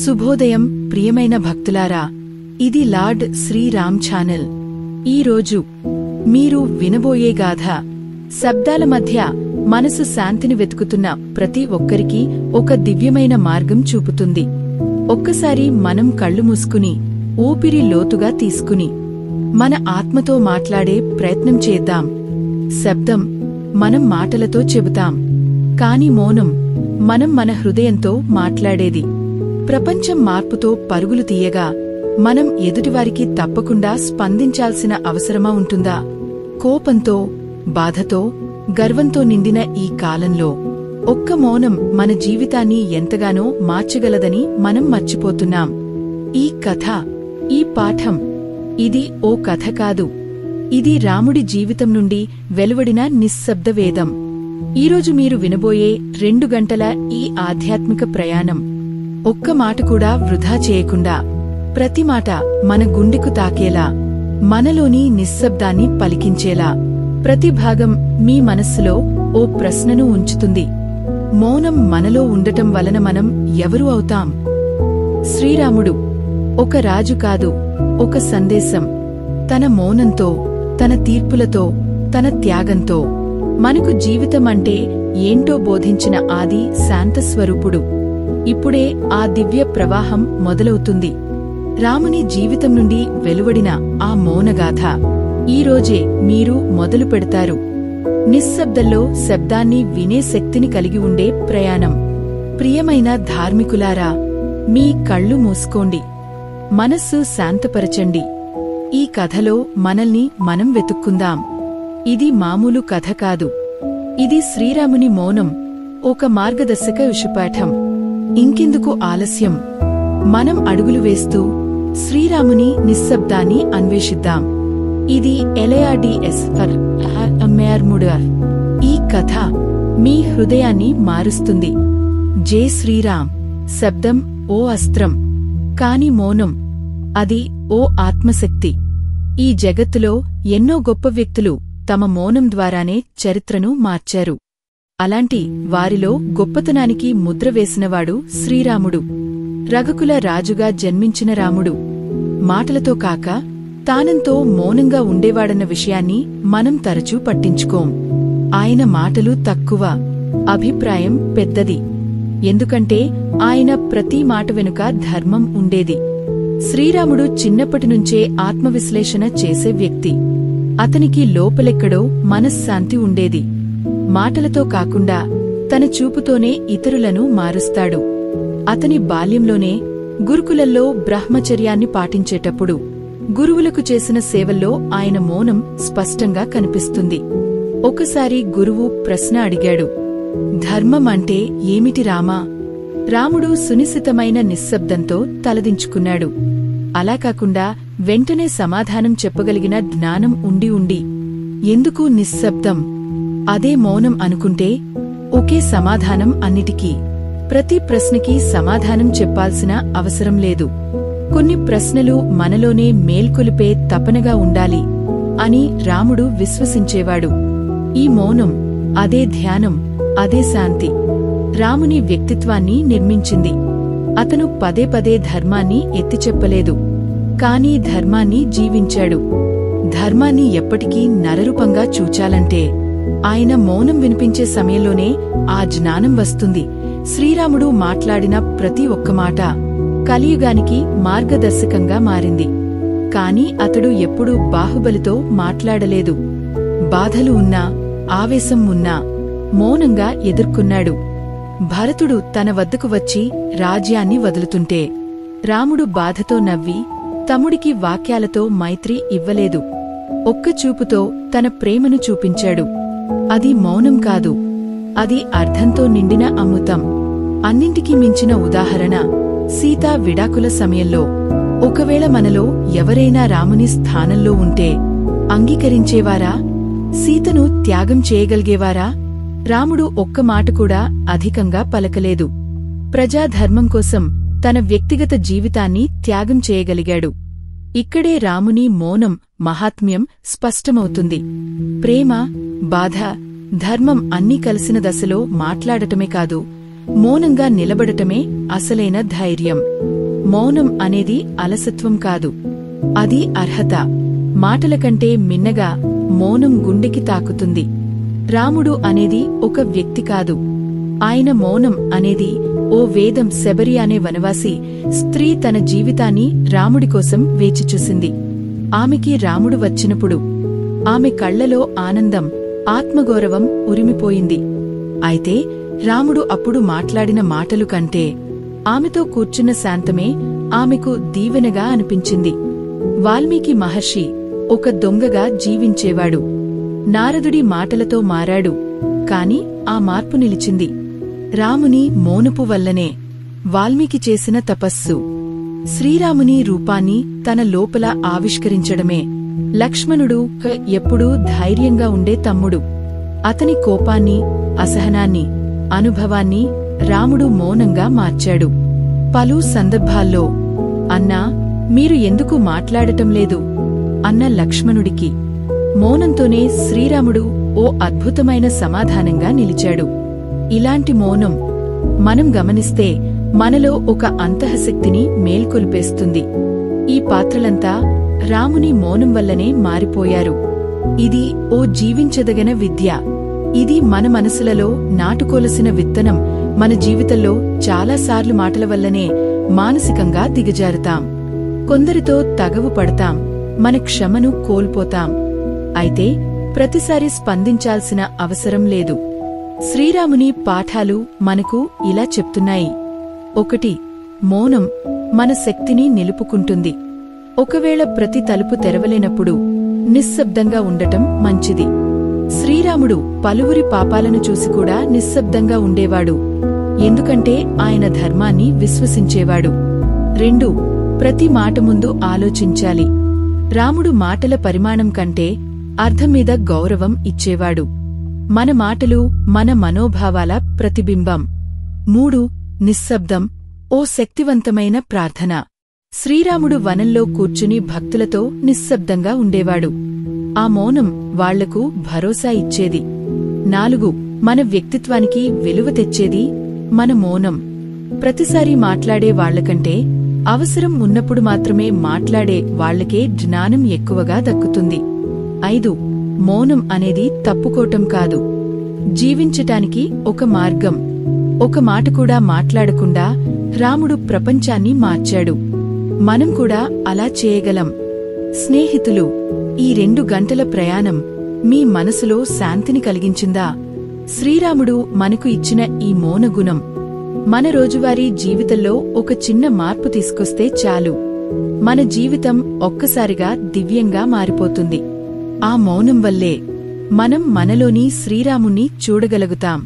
శుభోదయం ప్రియమైన భక్తులారా, ఇది లార్డ్ శ్రీరామ్ ఛానల్. ఈరోజు మీరు వినబోయే గాథ శబ్దాల మధ్య మనసు శాంతిని వెతుకుతున్న ప్రతి ఒక్కరికీ ఒక దివ్యమైన మార్గం చూపుతుంది. ఒక్కసారి మనం కళ్ళు మూసుకుని ఊపిరి లోతుగా తీసుకుని మన ఆత్మతో మాట్లాడే ప్రయత్నం చేద్దాం. శబ్దం మనం మాటలతో చెబుతాం, కాని మౌనం మనం మన హృదయంతో మాట్లాడేది. ప్రపంచం మార్పుతో పరుగులు తీయగా మనం ఎదుటివారికి తప్పకుండా స్పందించాల్సిన అవసరమా ఉంటుందా? కోపంతో, బాధతో, గర్వంతో నిండిన ఈ కాలంలో ఒక్క మౌనం మన జీవితాన్ని ఎంతగానో మార్చగలదని మనం మర్చిపోతున్నాం. ఈ కథ, ఈ పాఠం, ఇది ఓ కథ కాదు, ఇది రాముడి జీవితం నుండి వెలువడిన నిశ్శబ్ద వేదం. ఈరోజు మీరు వినబోయే 2 గంటల ఈ ఆధ్యాత్మిక ప్రయాణం ఒక్క మాట కూడా వృధా చేయకుండా, ప్రతి మాట మన గుండెకు తాకేలా, మనలోని నిశ్శబ్దాన్ని పలికించేలా, ప్రతి భాగం మీ మనస్సులో ఓ ప్రశ్నను ఉంచుతుంది. మౌనం మనలో ఉండటం వలన మనం ఎవరు అవుతాం? శ్రీరాముడు ఒక రాజు కాదు, ఒక సందేశం. తన మౌనంతో, తన తీర్పులతో, తన త్యాగంతో మనకు జీవితం అంటే ఏంటో బోధించిన ఆది శాంతస్వరూపుడు. ఇప్పుడే ఆ దివ్య ప్రవాహం మొదలవుతుంది. రాముని జీవితం నుండి వెలువడిన ఆ మౌనగాథ ఈరోజే మీరు మొదలు పెడతారు. నిశ్శబ్దంలో శబ్దాన్ని వినే శక్తిని కలిగి ఉండే ప్రయాణం. ప్రియమైన ధార్మికులారా, మీ కళ్ళు మూసుకోండి, మనస్సు శాంతపరచండి. ఈ కథలో మనల్ని మనం వెతుక్కుందాం. ఇది మామూలు కథ కాదు, ఇది శ్రీరాముని మౌనం, ఒక మార్గదర్శక విషుపాఠం. ఇంకెందుకు ఆలస్యం? మనం అడుగులు వేస్తూ శ్రీరాముని నిశ్శబ్దాన్ని అన్వేషిద్దాం. ఇది ఎలయాడిఎస్ ఫర్ అమ్మేర్ముడర్. ఈ కథ మీ హృదయాన్ని మారుస్తుంది. జై శ్రీరామ్. శబ్దం ఓ అస్త్రం, కాని మౌనం అది ఓ ఆత్మశక్తి. ఈ జగత్తులో ఎన్నో గొప్ప వ్యక్తులు తమ మౌనం ద్వారానే చరిత్రను మార్చారు. అలాంటి వారిలో గొప్పతనానికి ముద్ర వేసినవాడు శ్రీరాముడు. రఘుకుల రాజుగా జన్మించిన రాముడు మాటలతో కాక తానంతో మౌనంగా ఉండేవాడన్న విషయాన్ని మనం తరచూ పట్టించుకోం. ఆయన మాటలు తక్కువ, అభిప్రాయం పెద్దది. ఎందుకంటే ఆయన ప్రతి మాట వెనుక ధర్మం ఉండేది. శ్రీరాముడు చిన్నప్పటినుంచే ఆత్మవిశ్లేషణ చేసే వ్యక్తి. అతనికి లోపలెక్కడో మనశ్శాంతి ఉండేది. మాటలతో కాకుండా తన చూపుతోనే ఇతరులను మారుస్తాడు. అతని బాల్యంలోనే గురుకులల్లో బ్రహ్మచర్యాన్ని పాటించేటప్పుడు గురువులకు చేసిన సేవల్లో ఆయన మౌనం స్పష్టంగా కనిపిస్తుంది. ఒకసారి గురువు ప్రశ్న అడిగాడు, ధర్మం అంటే ఏమిటి రామా? రాముడు సునిశితమైన నిశ్శబ్దంతో తలదించుకున్నాడు. అలా కాకుండా వెంటనే సమాధానం చెప్పగలిగిన జ్ఞానం ఉండి ఎందుకు నిశ్శబ్దం? అదే మౌనం అనుకుంటే ఒకే సమాధానం అన్నిటికీ. ప్రతి ప్రశ్నకి సమాధానం చెప్పాల్సిన అవసరం లేదు. కొన్ని ప్రశ్నలు మనలోనే మేల్కొలిపే తపనగా ఉండాలి అని రాముడు విశ్వసించేవాడు. ఈ మౌనం, అదే ధ్యానం, అదే శాంతి రాముని వ్యక్తిత్వాన్ని నిర్మించింది. అతను పదే పదే ధర్మాన్ని ఎత్తిచెప్పలేదు, కాని ధర్మాన్ని జీవించాడు. ధర్మాన్ని ఎప్పటికీ నరరూపంగా చూచాలంటే ఆయన మౌనం వినిపించే సమయంలోనే ఆ జ్ఞానం వస్తుంది. శ్రీరాముడు మాట్లాడిన ప్రతి ఒక్క మాట కలియుగానికి మార్గదర్శకంగా మారింది. కాని అతడు ఎప్పుడూ బాహుబలితో మాట్లాడలేదు. బాధలు ఉన్నా, ఆవేశం ఉన్నా మౌనంగా ఎదుర్కొన్నాడు. భరతుడు తన వద్దకు వచ్చి రాజ్యాన్ని వదులుతుంటే రాముడు బాధతో నవ్వి తమ్ముడికి వాక్యాలతో మైత్రి ఇవ్వలేదు. ఒక్క చూపుతో తన ప్రేమను చూపించాడు. అది మౌనం కాదు, అది అర్థంతో నిండిన అమృతం. అన్నింటికీ మించిన ఉదాహరణ సీతా విడాకుల సమయంలో. ఒకవేళ మనలో ఎవరైనా రాముని స్థానంలో ఉంటే అంగీకరించేవారా? సీతను త్యాగం చేయగలిగేవారా? రాముడు ఒక్క మాట కూడా అధికంగా పలకలేదు. ప్రజాధర్మం కోసం తన వ్యక్తిగత జీవితాన్ని త్యాగం చేయగలిగాడు. ఇక్కడే రాముని మౌనం మహాత్మ్యం స్పష్టమవుతుంది. ప్రేమ, బాధ, ధర్మం అన్నీ కలిసిన దశలో మాట్లాడటమే కాదు, మౌనంగా నిలబడటమే అసలైన ధైర్యం. మౌనం అనేది అలసత్వం కాదు, అది అర్హత. మాటల కంటే మిన్నగా మౌనం గుండెకి తాకుతుంది. రాముడు అనేది ఒక వ్యక్తి కాదు, ఆయన మౌనం అనేది ఓ వేదం. శబరి అనే వనవాసి స్త్రీ తన జీవితాన్ని రాముడికోసం వేచిచూసింది. ఆమెకి రాముడు వచ్చినప్పుడు ఆమె కళ్లలో ఆనందం, ఆత్మగౌరవం ఉరిమిపోయింది. అయితే రాముడు అప్పుడు మాట్లాడిన మాటలు కంటే ఆమెతో కూర్చున్న శాంతమే ఆమెకు దీవెనగా అనిపించింది. వాల్మీకి మహర్షి ఒక దొంగగా జీవించేవాడు. నారదుడి మాటలతో మారాడు, కాని ఆ మార్పు నిలిచింది రాముని మౌనపు వల్లనే. వాల్మీకి చేసిన తపస్సు శ్రీరాముని రూపాన్ని తన లోపల ఆవిష్కరించడమే. లక్ష్మణుడు ఎప్పుడూ ధైర్యంగా ఉండే తమ్ముడు. అతని కోపాన్ని, అసహనాన్ని, అనుభవాన్ని రాముడు మౌనంగా మార్చాడు. పలు సందర్భాల్లో అన్నా, మీరు ఎందుకు మాట్లాడటం లేదు అన్న లక్ష్మణుడికి మౌనంతోనే శ్రీరాముడు ఓ అద్భుతమైన సమాధానంగా నిలిచాడు. ఇలాంటి మౌనం మనం గమనిస్తే మనలో ఒక అంతఃశక్తిని మేల్కొల్పేస్తుంది. ఈ పాత్రలంతా రాముని మౌనం వల్లనే మారిపోయారు. ఇది ఓ జీవించదగన విద్య. ఇది మన మనసులలో నాటుకోలసిన విత్తనం. మన జీవితంలో చాలాసార్లు మాటల వల్లనే మానసికంగా దిగజారుతాం. కొందరితో తగవు పడతాం, మన క్షమను కోల్పోతాం. అయితే ప్రతిసారి స్పందించాల్సిన అవసరం లేదు. శ్రీరాముని పాఠాలు మనకు ఇలా చెప్తున్నాయి. 1. మౌనం మన శక్తిని నిలుపుకుంటుంది. ఒకవేళ ప్రతి తలుపు తెరవలేనప్పుడు నిశ్శబ్దంగా ఉండటం మంచిది. శ్రీరాముడు పలువురి పాపాలను చూసి కూడా నిశ్శబ్దంగా ఉండేవాడు, ఎందుకంటే ఆయన ధర్మాన్ని విశ్వసించేవాడు. 2. ప్రతి మాట ముందు ఆలోచించాలి. రాముడు మాటల పరిమాణం కంటే అర్థం మీద గౌరవం ఇచ్చేవాడు. మన మాటలు మన మనోభావాల ప్రతిబింబం. 3. నిశ్శబ్దం ఓ శక్తివంతమైన ప్రార్థన. శ్రీరాముడు వనంలో కూర్చుని భక్తులతో నిశ్శబ్దంగా ఉండేవాడు. ఆ మౌనం వాళ్లకు భరోసా ఇచ్చేది. 4. మన వ్యక్తిత్వానికి విలువ తెచ్చేది మన మౌనం. ప్రతిసారి మాట్లాడే వాళ్లకంటే అవసరం ఉన్నప్పుడు మాత్రమే మాట్లాడే వాళ్లకే జ్ఞానం ఎక్కువగా దక్కుతుంది. 5. మౌనం అనేది తప్పుకోవటం కాదు, జీవించటానికి ఒక మార్గం. ఒక మాట కూడా మాట్లాడకుండా రాముడు ప్రపంచాన్ని మార్చాడు. మనం కూడా అలా చేయగలం. స్నేహితులు, ఈ 2 గంటల ప్రయాణం మీ మనసులో శాంతిని కలిగించిందా? శ్రీరాముడు మనకు ఇచ్చిన ఈ మౌన గుణం మన రోజువారీ జీవితంలో ఒక చిన్న మార్పు తీసుకొస్తే చాలు. మన జీవితం ఒక్కసారిగా దివ్యంగా మారిపోతుంది. ఆ మౌనం వల్లే మనం మనలోని శ్రీరాముణ్ణి చూడగలుగుతాం.